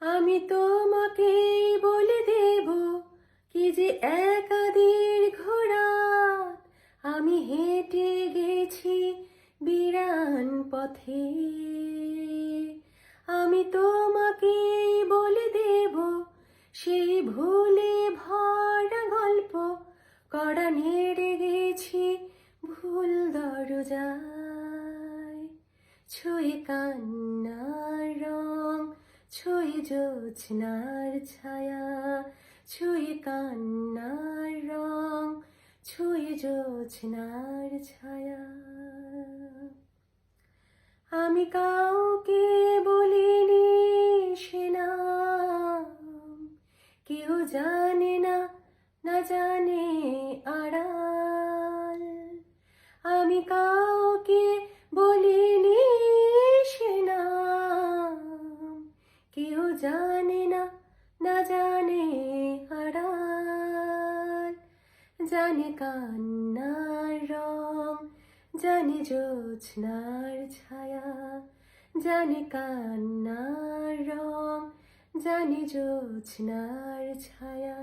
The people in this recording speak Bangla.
আমি তোমাকেই বলে দেব কি যে একা দীর্ঘ রাত আমি হেঁটে গেছি বিরান পথে। আমি তোমাকেই বলে দেব সেই ভুলে ভরা গল্প কড়া নেড়ে গেছি ভুল দরজায়। ছুঁয়ে কান্নার রং, ছুঁয়ে জোছনার ছায়া, ছুঁয়ে কান্নার রং, ছুঁয়ে জোছনার ছায়া। আমি কাউকে বলিনি সে নাম, কেউ জানে না, না জানে আড়াল। আমি কাউকে বলিনি সে নাম, কেউ জানে না, না জানে আড়াল। জানে কান্নার রং, জানে জোছনার ছায়া, জানে কান্নার রং, জানে জোছনার ছায়া।